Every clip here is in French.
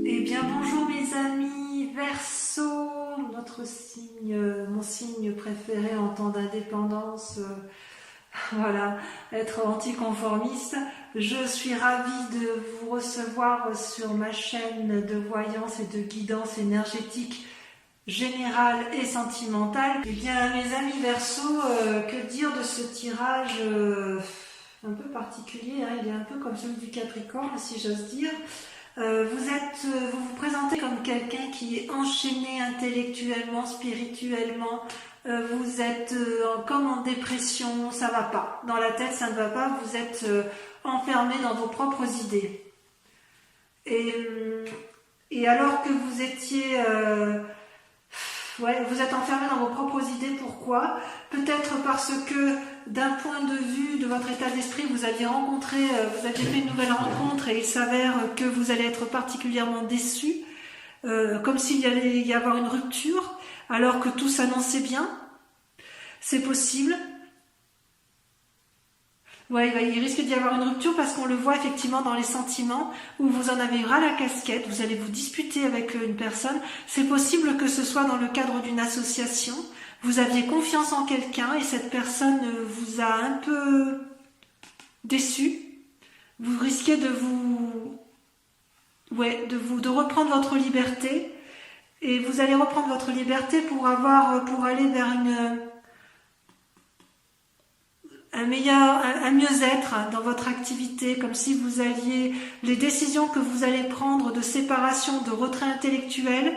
Eh bien bonjour mes amis, Verseau, notre signe, mon signe préféré en temps d'indépendance, voilà, être anticonformiste. Je suis ravie de vous recevoir sur ma chaîne de voyance et de guidance énergétique générale et sentimentale. Eh bien mes amis Verseau, que dire de ce tirage un peu particulier, hein, il est un peu comme celui du Capricorne si j'ose dire. Vous vous présentez comme quelqu'un qui est enchaîné intellectuellement, spirituellement. Vous êtes comme en dépression, ça va pas. Dans la tête, ça ne va pas. Vous êtes enfermé dans vos propres idées. Et alors que vous étiez, vous êtes enfermé dans vos propres idées. Pourquoi? Peut-être parce que d'un point de vue de votre état d'esprit, vous aviez fait une nouvelle rencontre et il s'avère que vous allez être particulièrement déçu, comme s'il y allait y avoir une rupture, alors que tout s'annonçait bien. C'est possible. Ouais, il risque d'y avoir une rupture parce qu'on le voit effectivement dans les sentiments où vous en avez ras la casquette, vous allez vous disputer avec une personne. C'est possible que ce soit dans le cadre d'une association. Vous aviez confiance en quelqu'un et cette personne vous a un peu déçu. Vous risquez de reprendre votre liberté et vous allez reprendre votre liberté pour aller vers un mieux-être dans votre activité, comme si vous alliez, les décisions que vous allez prendre de séparation, de retrait intellectuel,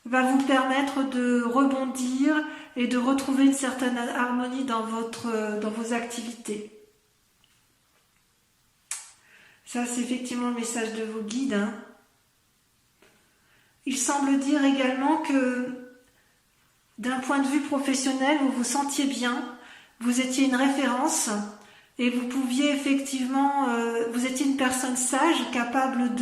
va vous permettre de rebondir et de retrouver une certaine harmonie dans vos activités. Ça, c'est effectivement le message de vos guides, hein. Il semble dire également que d'un point de vue professionnel, vous vous sentiez bien, vous étiez une référence et vous pouviez effectivement, vous étiez une personne sage, capable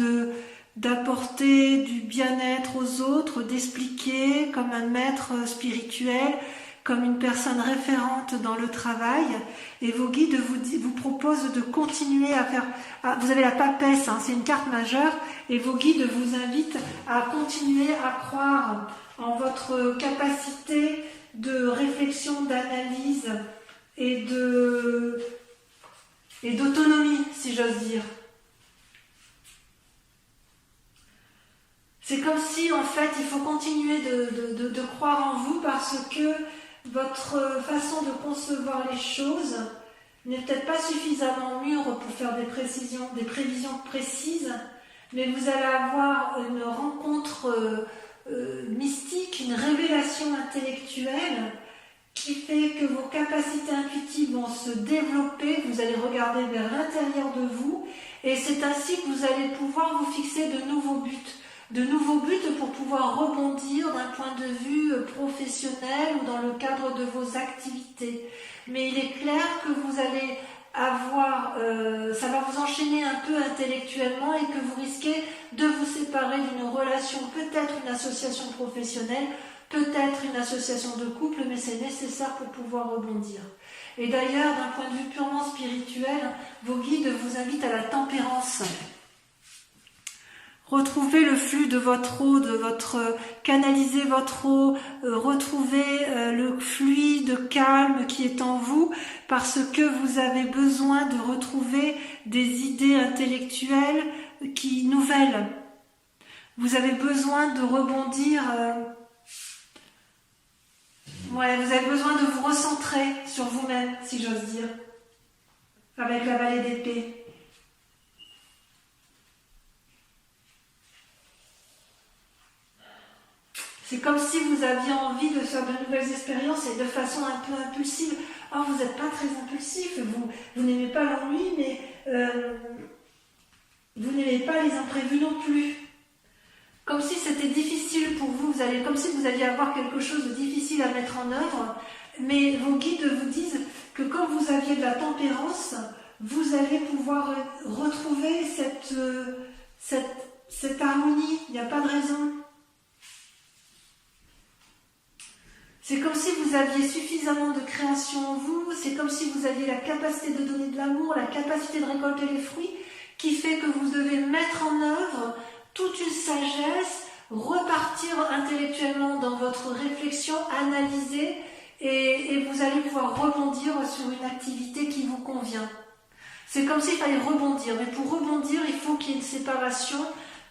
d'apporter du bien-être aux autres, d'expliquer comme un maître spirituel, comme une personne référente dans le travail. Et vos guides vous proposent de continuer à faire... vous avez la papesse, hein, c'est une carte majeure, et vos guides vous invitent à continuer à croire en votre capacité de réflexion, d'analyse et d'autonomie, si j'ose dire. C'est comme si, en fait, il faut continuer de croire en vous parce que votre façon de concevoir les choses n'est peut-être pas suffisamment mûre pour faire des prévisions précises, mais vous allez avoir une rencontre mystique, une révélation intellectuelle qui fait que vos capacités intuitives vont se développer, vous allez regarder vers l'intérieur de vous, et c'est ainsi que vous allez pouvoir vous fixer de nouveaux buts pour pouvoir rebondir d'un point de vue professionnel ou dans le cadre de vos activités. Mais il est clair que vous allez avoir, ça va vous enchaîner un peu intellectuellement et que vous risquez de vous séparer d'une relation, peut-être une association professionnelle, peut-être une association de couple, mais c'est nécessaire pour pouvoir rebondir. Et d'ailleurs, d'un point de vue purement spirituel, vos guides vous invitent à la tempérance. Retrouvez le flux de votre eau, canalisez votre eau, retrouvez le fluide calme qui est en vous, parce que vous avez besoin de retrouver des idées intellectuelles nouvelles. Vous avez besoin de rebondir. Vous avez besoin de vous recentrer sur vous-même, si j'ose dire, avec la vallée d'épée. C'est comme si vous aviez envie de faire de nouvelles expériences et de façon un peu impulsive. Oh, vous n'êtes pas très impulsif, vous n'aimez pas l'ennui, mais vous n'aimez pas les imprévus non plus. Comme si c'était difficile pour vous, comme si vous alliez avoir quelque chose de difficile à mettre en œuvre, mais vos guides vous disent que quand vous aviez de la tempérance, vous allez pouvoir retrouver cette harmonie, il n'y a pas de raison. C'est comme si vous aviez suffisamment de création en vous, c'est comme si vous aviez la capacité de donner de l'amour, la capacité de récolter les fruits, qui fait que vous devez mettre en œuvre toute une sagesse, repartir intellectuellement dans votre réflexion, analyser et vous allez pouvoir rebondir sur une activité qui vous convient. C'est comme s'il fallait rebondir, mais pour rebondir, il faut qu'il y ait une séparation,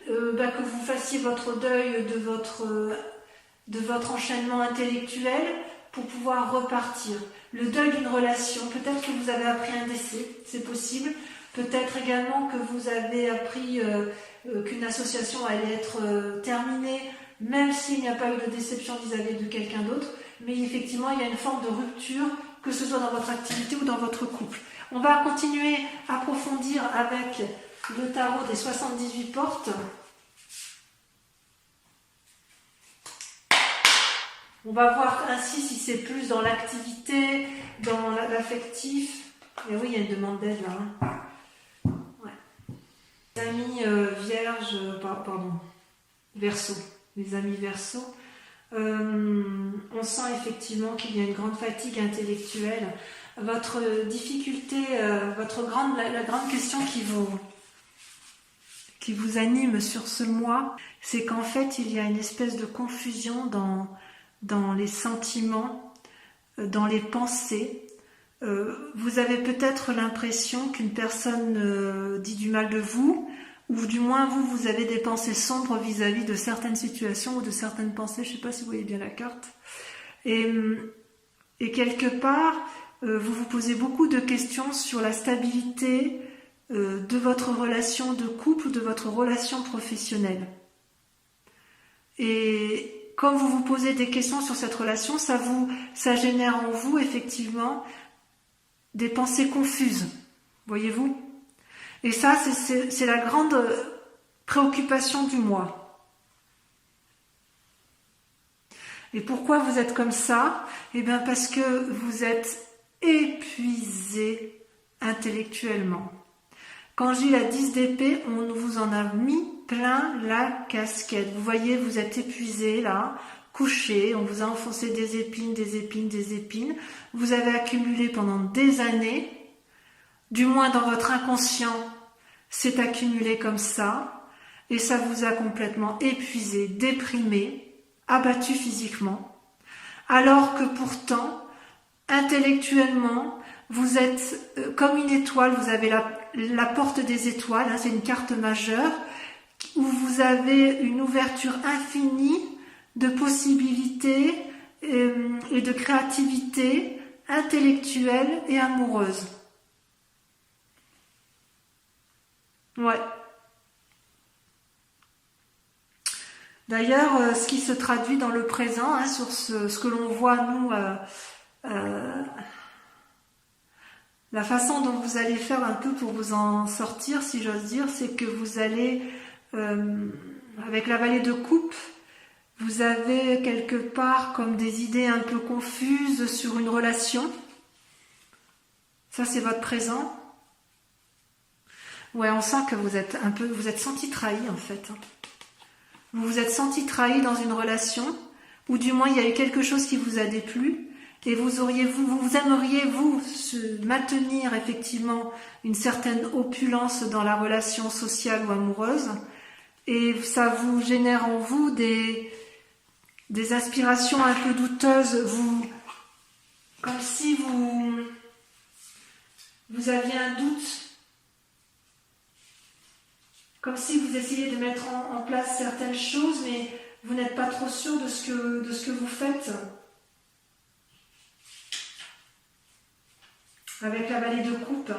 que vous fassiez votre deuil de votre enchaînement intellectuel pour pouvoir repartir. Le deuil d'une relation, peut-être que vous avez appris un décès, c'est possible. Peut-être également que vous avez appris qu'une association allait être terminée, même s'il n'y a pas eu de déception vis-à-vis de quelqu'un d'autre. Mais effectivement, il y a une forme de rupture, que ce soit dans votre activité ou dans votre couple. On va continuer à approfondir avec le tarot des 78 portes. On va voir ainsi si c'est plus dans l'activité, dans l'affectif. Et oui, il y a une demande d'aide là. Hein. Ouais. Les amis vierges, Verseau. Les amis Verseau. On sent effectivement qu'il y a une grande fatigue intellectuelle. Votre difficulté, la grande question qui vous anime sur ce mois, c'est qu'en fait, il y a une espèce de confusion dans les sentiments, dans les pensées. Vous avez peut-être l'impression qu'une personne dit du mal de vous, ou du moins vous avez des pensées sombres vis-à-vis de certaines situations ou de certaines pensées. Je ne sais pas si vous voyez bien la carte. Et quelque part, vous vous posez beaucoup de questions sur la stabilité de votre relation de couple ou de votre relation professionnelle. Et comme vous vous posez des questions sur cette relation, ça génère en vous effectivement des pensées confuses, voyez-vous? Et ça, c'est la grande préoccupation du mois. Et pourquoi vous êtes comme ça? Eh bien parce que vous êtes épuisé intellectuellement. Quand j'ai la 10 d'épée, on vous en a mis plein la casquette. Vous voyez, vous êtes épuisé là, couché, on vous a enfoncé des épines, des épines, des épines. Vous avez accumulé pendant des années, du moins dans votre inconscient, c'est accumulé comme ça, et ça vous a complètement épuisé, déprimé, abattu physiquement, alors que pourtant, intellectuellement, vous êtes comme une étoile, vous avez la porte des étoiles, hein, c'est une carte majeure, où vous avez une ouverture infinie de possibilités et de créativité intellectuelle et amoureuse. Ouais. D'ailleurs, ce qui se traduit dans le présent, hein, sur ce que l'on voit, nous, la façon dont vous allez faire un peu pour vous en sortir, si j'ose dire, c'est que vous allez, avec la vallée de coupe, vous avez quelque part comme des idées un peu confuses sur une relation. Ça, c'est votre présent. Ouais, on sent que vous êtes senti trahi en fait. Vous vous êtes senti trahi dans une relation, ou du moins il y a eu quelque chose qui vous a déplu, et vous aimeriez maintenir effectivement une certaine opulence dans la relation sociale ou amoureuse, et ça vous génère en vous des aspirations un peu douteuses, comme si vous aviez un doute. Comme si vous essayez de mettre en place certaines choses, mais vous n'êtes pas trop sûr de ce que vous faites. Avec la vallée de coupe.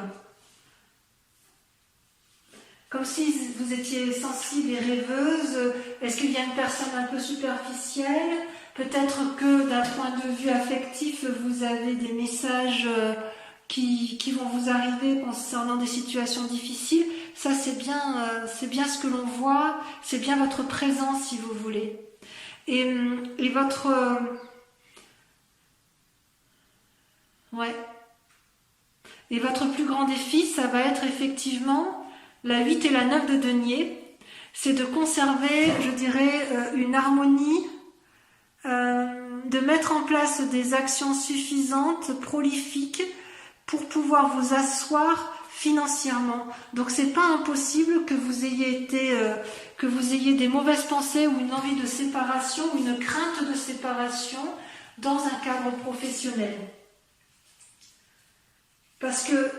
Comme si vous étiez sensible et rêveuse. Est-ce qu'il y a une personne un peu superficielle? Peut-être que d'un point de vue affectif, vous avez des messages qui vont vous arriver concernant des situations difficiles. Ça, c'est bien ce que l'on voit, c'est bien votre présence, si vous voulez. Et votre... ouais. Et votre plus grand défi, ça va être effectivement la 8 et la 9 de denier. C'est de conserver, je dirais, une harmonie, de mettre en place des actions suffisantes, prolifiques, pour pouvoir vous asseoir financièrement. Donc c'est pas impossible que vous ayez que vous ayez des mauvaises pensées ou une envie de séparation ou une crainte de séparation dans un cadre professionnel. Parce que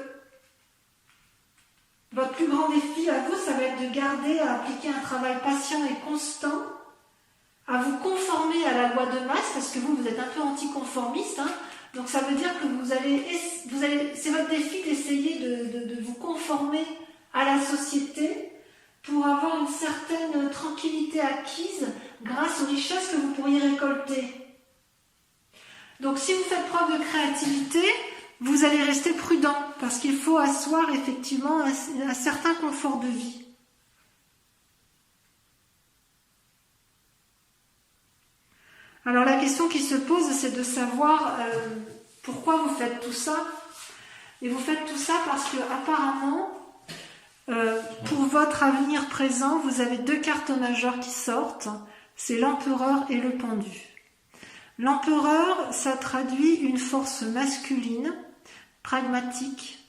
votre plus grand défi à vous, ça va être de garder à appliquer un travail patient et constant, à vous conformer à la loi de masse, parce que vous êtes un peu anticonformiste, hein. Donc ça veut dire que c'est votre défi d'essayer de vous conformer à la société pour avoir une certaine tranquillité acquise grâce aux richesses que vous pourriez récolter. Donc si vous faites preuve de créativité, vous allez rester prudent parce qu'il faut asseoir effectivement un certain confort de vie. Alors la question qui se pose, c'est de savoir pourquoi vous faites tout ça. Et vous faites tout ça parce que apparemment, pour votre avenir présent, vous avez deux cartes majeures qui sortent. C'est l'empereur et le pendu. L'empereur, ça traduit une force masculine, pragmatique,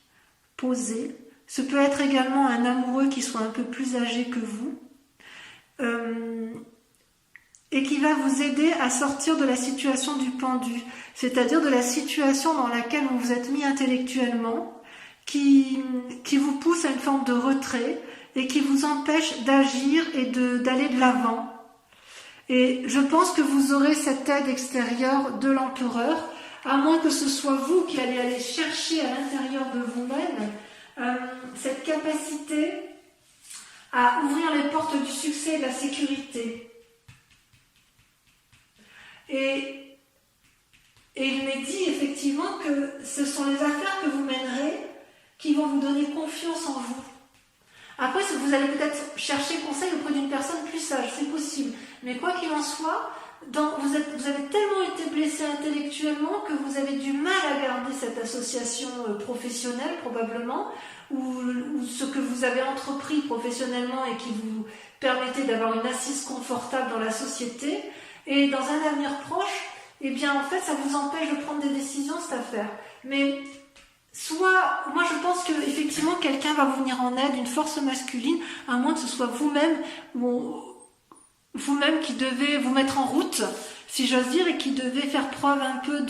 posée. Ce peut être également un amoureux qui soit un peu plus âgé que vous. Et qui va vous aider à sortir de la situation du pendu, c'est-à-dire de la situation dans laquelle vous vous êtes mis intellectuellement, qui vous pousse à une forme de retrait et qui vous empêche d'agir et d'aller de l'avant. Et je pense que vous aurez cette aide extérieure de l'empereur, à moins que ce soit vous qui allez aller chercher à l'intérieur de vous-même cette capacité à ouvrir les portes du succès et de la sécurité. Et il m'est dit effectivement que ce sont les affaires que vous mènerez qui vont vous donner confiance en vous. Après, vous allez peut-être chercher conseil auprès d'une personne plus sage, c'est possible. Mais quoi qu'il en soit, vous avez tellement été blessé intellectuellement que vous avez du mal à garder cette association professionnelle probablement, ou ce que vous avez entrepris professionnellement et qui vous permettait d'avoir une assise confortable dans la société. Et dans un avenir proche, eh bien en fait ça vous empêche de prendre des décisions cette affaire. Mais moi je pense que effectivement quelqu'un va vous venir en aide, une force masculine, à moins que ce soit vous-même qui devez vous mettre en route, si j'ose dire, et qui devez faire preuve un peu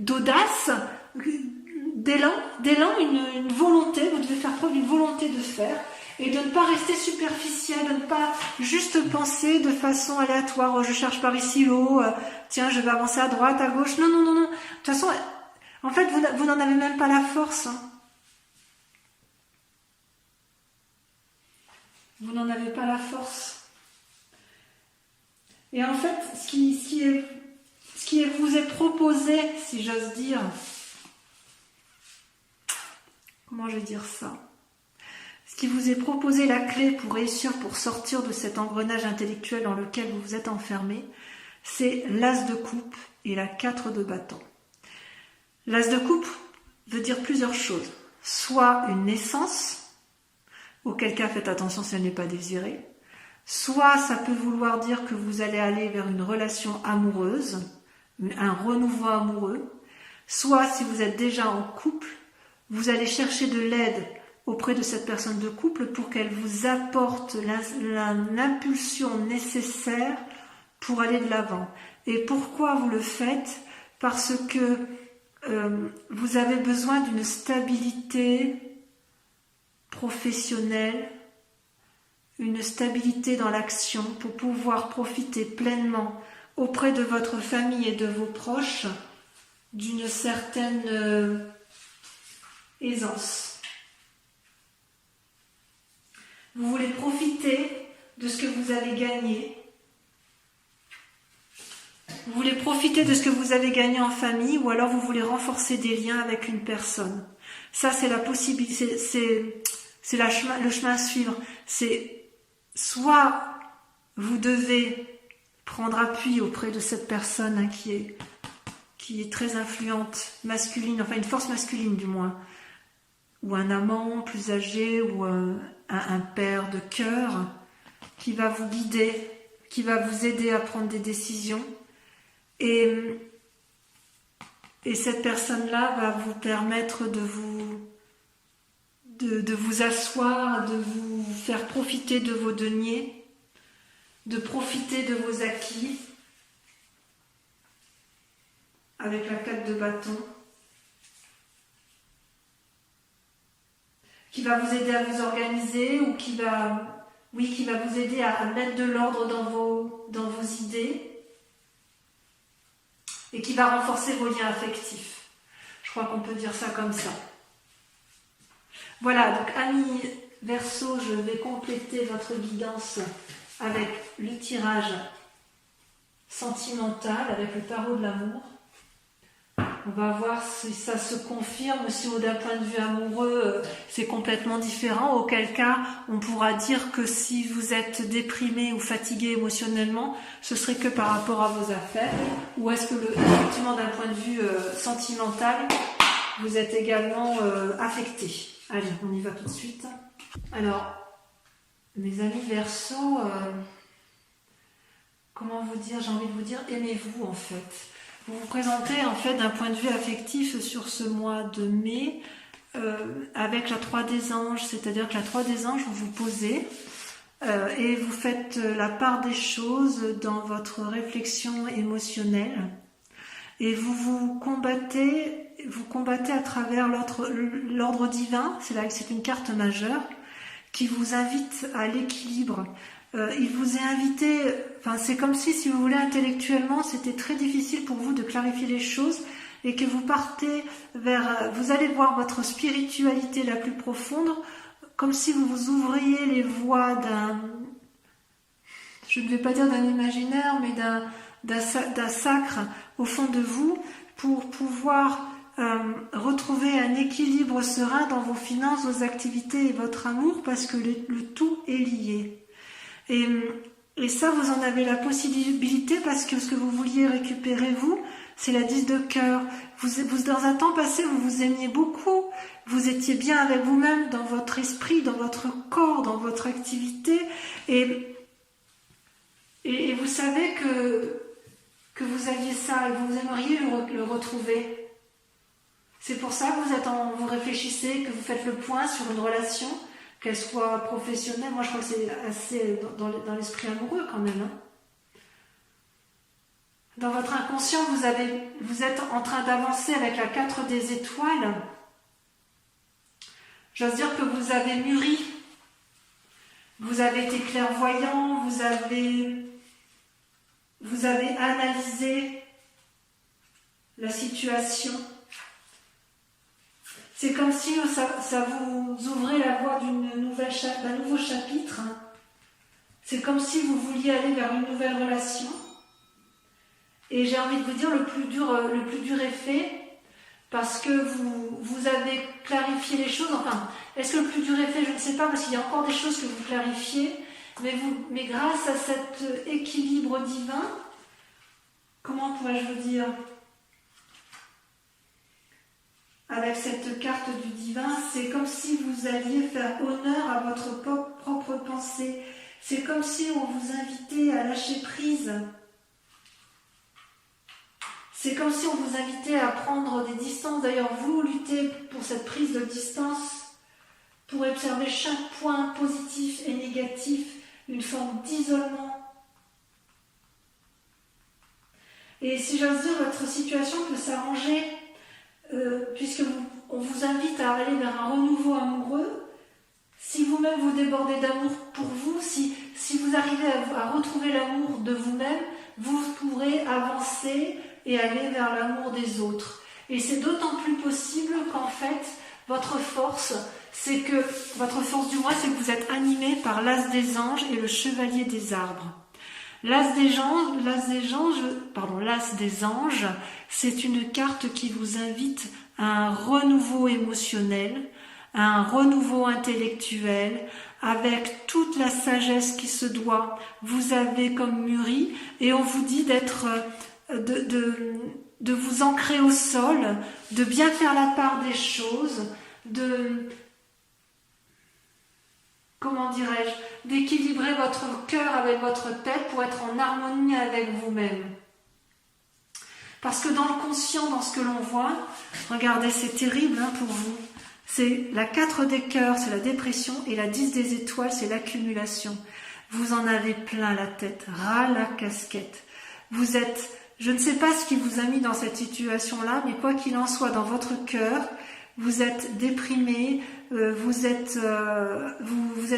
d'audace, d'élan, une volonté, vous devez faire preuve d'une volonté de faire. Et de ne pas rester superficiel, de ne pas juste penser de façon aléatoire, je cherche par ici l'eau, tiens je vais avancer à droite, à gauche, non. De toute façon, en fait vous n'en avez même pas la force. Hein. Vous n'en avez pas la force. Et en fait, ce qui vous est proposé, si j'ose dire, comment je vais dire ça ? Ce qui vous est proposé, la clé pour réussir, pour sortir de cet engrenage intellectuel dans lequel vous vous êtes enfermé, c'est l'as de coupe et la 4 de bâton. L'as de coupe veut dire plusieurs choses. Soit une naissance, auquel cas faites attention si elle n'est pas désirée. Soit ça peut vouloir dire que vous allez aller vers une relation amoureuse, un renouveau amoureux. Soit si vous êtes déjà en couple, vous allez chercher de l'aide auprès de cette personne de couple pour qu'elle vous apporte l'impulsion nécessaire pour aller de l'avant. Et pourquoi vous le faites ? Parce que vous avez besoin d'une stabilité professionnelle, une stabilité dans l'action pour pouvoir profiter pleinement auprès de votre famille et de vos proches d'une certaine aisance. Vous voulez profiter de ce que vous avez gagné. Vous voulez profiter de ce que vous avez gagné en famille, ou alors vous voulez renforcer des liens avec une personne. Ça, c'est la possibilité, c'est le chemin à suivre. C'est soit vous devez prendre appui auprès de cette personne hein, qui est très influente, masculine, enfin une force masculine du moins, ou un amant plus âgé, ou un père de cœur qui va vous guider, qui va vous aider à prendre des décisions. Et cette personne-là va vous permettre de vous asseoir, de vous faire profiter de vos deniers, de profiter de vos acquis, avec la 4 de bâton, qui va vous aider à vous organiser ou qui va vous aider à mettre de l'ordre dans vos idées et qui va renforcer vos liens affectifs. Je crois qu'on peut dire ça comme ça. Voilà, donc amis Verseau, je vais compléter votre guidance avec le tirage sentimental, avec le tarot de l'amour. On va voir si ça se confirme, si d'un point de vue amoureux, c'est complètement différent. Auquel cas, on pourra dire que si vous êtes déprimé ou fatigué émotionnellement, ce serait que par rapport à vos affaires. Ou est-ce que, effectivement, d'un point de vue sentimental, vous êtes également affecté. Allez, on y va tout de suite. Alors, mes amis Verseau, comment vous dire, j'ai envie de vous dire, aimez-vous en fait. Vous vous présentez en fait d'un point de vue affectif sur ce mois de mai avec la 3 des anges, c'est-à-dire que la 3 des anges, vous vous posez et vous faites la part des choses dans votre réflexion émotionnelle et vous combattez à travers l'ordre divin, c'est une carte majeure qui vous invite à l'équilibre. Il vous est invité, c'est comme si vous voulez, intellectuellement, c'était très difficile pour vous de clarifier les choses et que vous partez vous allez voir votre spiritualité la plus profonde, comme si vous vous ouvriez les voies je ne vais pas dire d'un imaginaire, mais d'un sacre au fond de vous pour pouvoir retrouver un équilibre serein dans vos finances, vos activités et votre amour, parce que le tout est lié. Et ça, vous en avez la possibilité parce que ce que vous vouliez récupérer, vous, c'est la 10 de cœur. Vous, dans un temps passé, vous vous aimiez beaucoup. Vous étiez bien avec vous-même, dans votre esprit, dans votre corps, dans votre activité. Et vous savez que vous aviez ça et vous aimeriez le retrouver. C'est pour ça que vous réfléchissez, que vous faites le point sur une relation, qu'elle soit professionnelle. Moi, je crois que c'est assez dans l'esprit amoureux quand même. Dans votre inconscient, vous êtes en train d'avancer avec la 4 des étoiles. J'ose dire que vous avez mûri. Vous avez été clairvoyant, vous avez analysé la situation. C'est comme si ça vous ouvrait la voie d'un nouveau chapitre. C'est comme si vous vouliez aller vers une nouvelle relation. Et j'ai envie de vous dire, le plus dur est fait, parce que vous avez clarifié les choses. Enfin, est-ce que le plus dur est fait? Je ne sais pas, parce qu'il y a encore des choses que vous clarifiez. Mais grâce à cet équilibre divin, comment pourrais-je vous dire? Avec cette carte du divin, c'est comme si vous alliez faire honneur à votre propre pensée. C'est comme si on vous invitait à lâcher prise. C'est comme si on vous invitait à prendre des distances. D'ailleurs, vous luttez pour cette prise de distance, pour observer chaque point positif et négatif, une forme d'isolement. Et si j'ose dire, votre situation peut s'arranger puisque on vous invite à aller vers un renouveau amoureux. Si vous-même vous débordez d'amour pour vous, si vous arrivez à retrouver l'amour de vous-même, vous pourrez avancer et aller vers l'amour des autres. Et c'est d'autant plus possible qu'en fait, votre force du mois, c'est que vous êtes animé par l'As des anges et le chevalier des arbres. L'As des anges, c'est une carte qui vous invite à un renouveau émotionnel, à un renouveau intellectuel, avec toute la sagesse qui se doit. Vous avez comme mûri, et on vous dit de vous ancrer au sol, de bien faire la part des choses, d'équilibrer votre cœur avec votre tête pour être en harmonie avec vous-même. Parce que dans le conscient, dans ce que l'on voit, regardez, c'est terrible pour vous. C'est la 4 des cœurs, c'est la dépression, et la 10 des étoiles, c'est l'accumulation. Vous en avez plein la tête, ras la casquette. Vous êtes, je ne sais pas ce qui vous a mis dans cette situation-là, mais quoi qu'il en soit, dans votre cœur, vous êtes déprimé, vous êtes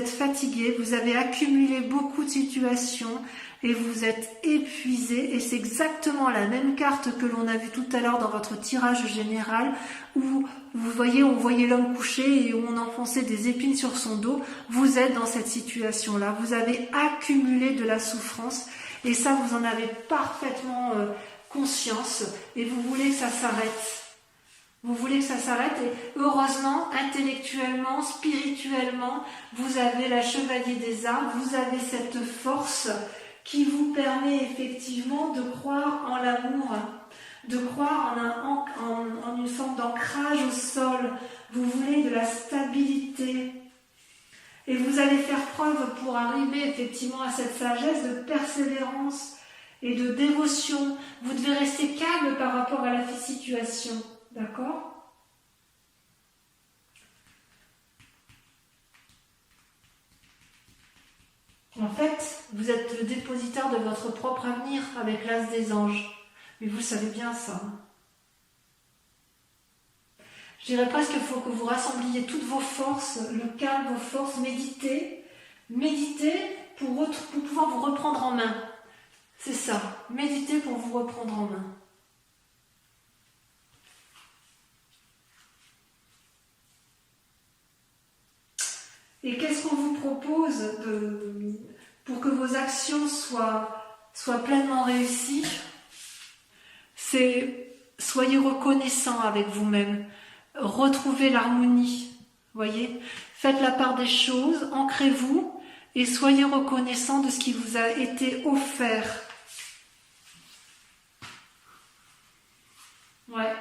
fatigué, vous avez accumulé beaucoup de situations et vous êtes épuisé. Et c'est exactement la même carte que l'on a vue tout à l'heure dans votre tirage général où vous voyez, on voyait l'homme couché et où on enfonçait des épines sur son dos. Vous êtes dans cette situation-là, vous avez accumulé de la souffrance et ça, vous en avez parfaitement conscience et vous voulez que ça s'arrête. Vous voulez que ça s'arrête et heureusement, intellectuellement, spirituellement, vous avez la chevalier des armes, vous avez cette force qui vous permet effectivement de croire en l'amour, de croire en une forme d'ancrage au sol. Vous voulez de la stabilité. Et vous allez faire preuve pour arriver effectivement à cette sagesse de persévérance et de dévotion. Vous devez rester calme par rapport à la situation. D'accord? En fait, vous êtes le dépositaire de votre propre avenir avec l'as des anges. Mais vous savez bien ça. Je dirais presque qu'il faut que vous rassembliez toutes vos forces, le calme, vos forces, méditez pour pouvoir vous reprendre en main. C'est ça, méditez pour vous reprendre en main. Et qu'est-ce qu'on vous propose pour que vos actions soient pleinement réussies? C'est soyez reconnaissants avec vous-même, retrouvez l'harmonie, voyez, faites la part des choses, ancrez-vous et soyez reconnaissants de ce qui vous a été offert. Ouais.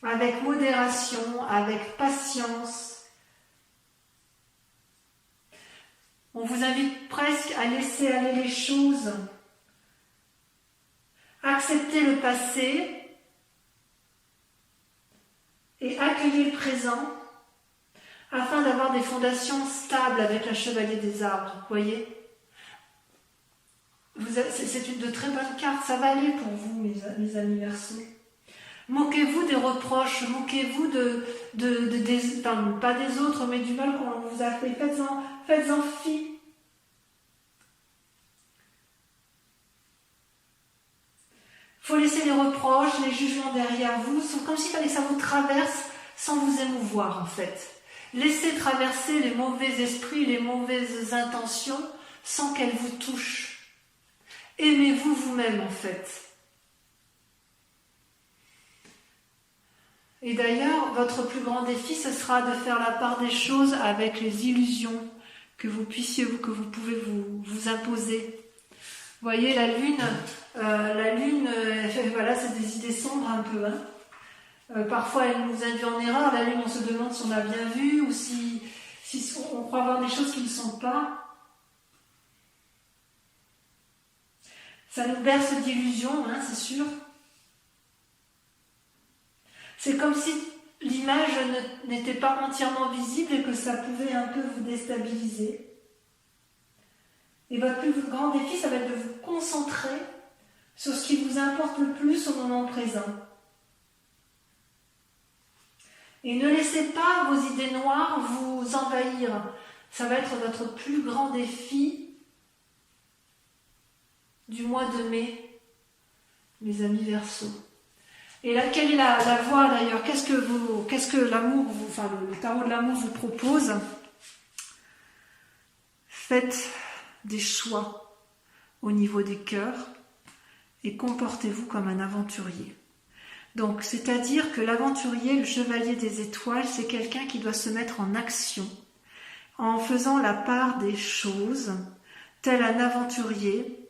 Avec modération, avec patience. On vous invite presque à laisser aller les choses, accepter le passé et accueillir le présent afin d'avoir des fondations stables avec la chevalier des arbres, voyez. C'est une de très bonnes cartes, ça va aller pour vous, mes amis Verseaux. Moquez-vous des reproches, moquez-vous pas des autres, mais du mal qu'on vous a fait. Faites-en fi. Il faut laisser les reproches, les jugements derrière vous. C'est comme s'il fallait que ça vous traverse sans vous émouvoir, en fait. Laissez traverser les mauvais esprits, les mauvaises intentions, sans qu'elles vous touchent. Aimez-vous vous-même, en fait. Et d'ailleurs, votre plus grand défi, ce sera de faire la part des choses avec les illusions que vous pouvez vous imposer. Vous voyez, la lune, voilà, c'est des idées sombres un peu. Hein. Parfois, elle nous induit en erreur. La lune, on se demande si on a bien vu ou si on croit voir des choses qui ne sont pas. Ça nous berce d'illusions, hein, c'est sûr. C'est comme si l'image n'était pas entièrement visible et que ça pouvait un peu vous déstabiliser. Et votre plus grand défi, ça va être de vous concentrer sur ce qui vous importe le plus au moment présent. Et ne laissez pas vos idées noires vous envahir. Ça va être votre plus grand défi du mois de mai, mes amis Verseaux. Et là, quelle est la voie d'ailleurs? Qu'est-ce que l'amour, le tarot de l'amour vous propose? Faites des choix au niveau des cœurs et comportez-vous comme un aventurier. Donc, c'est-à-dire que l'aventurier, le chevalier des étoiles, c'est quelqu'un qui doit se mettre en action en faisant la part des choses, tel un aventurier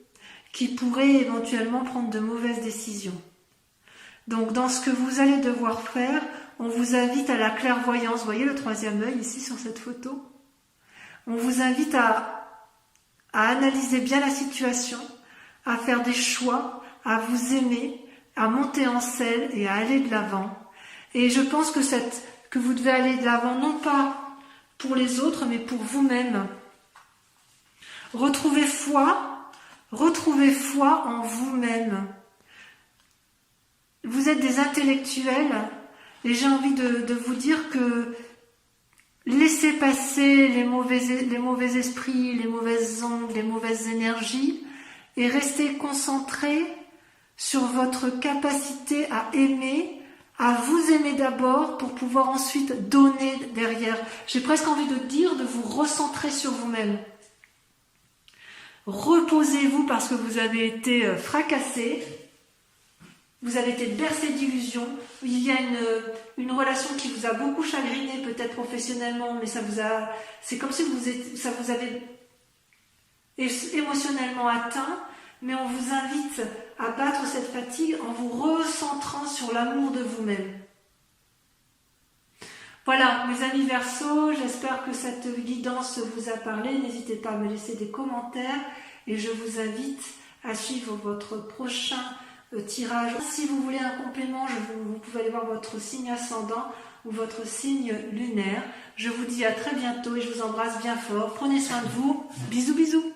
qui pourrait éventuellement prendre de mauvaises décisions. Donc, dans ce que vous allez devoir faire, on vous invite à la clairvoyance. Vous voyez le troisième œil ici sur cette photo? On vous invite à analyser bien la situation, à faire des choix, à vous aimer, à monter en selle et à aller de l'avant. Et je pense que vous devez aller de l'avant, non pas pour les autres, mais pour vous-même. Retrouvez foi en vous-même. Vous êtes des intellectuels, et j'ai envie de vous dire que laissez passer les mauvais esprits, les mauvaises ondes, les mauvaises énergies, et restez concentrés sur votre capacité à aimer, à vous aimer d'abord pour pouvoir ensuite donner derrière. J'ai presque envie de dire de vous recentrer sur vous-même. Reposez-vous parce que vous avez été fracassé, vous avez été bercé d'illusions, il y a une relation qui vous a beaucoup chagriné, peut-être professionnellement, mais c'est comme si ça vous avait émotionnellement atteint, mais on vous invite à battre cette fatigue en vous recentrant sur l'amour de vous-même. Voilà, mes amis Verseaux, j'espère que cette guidance vous a parlé. N'hésitez pas à me laisser des commentaires et je vous invite à suivre votre prochain tirage. Si vous voulez un complément, vous pouvez aller voir votre signe ascendant ou votre signe lunaire. Je vous dis à très bientôt et je vous embrasse bien fort. Prenez soin de vous. Bisous, bisous.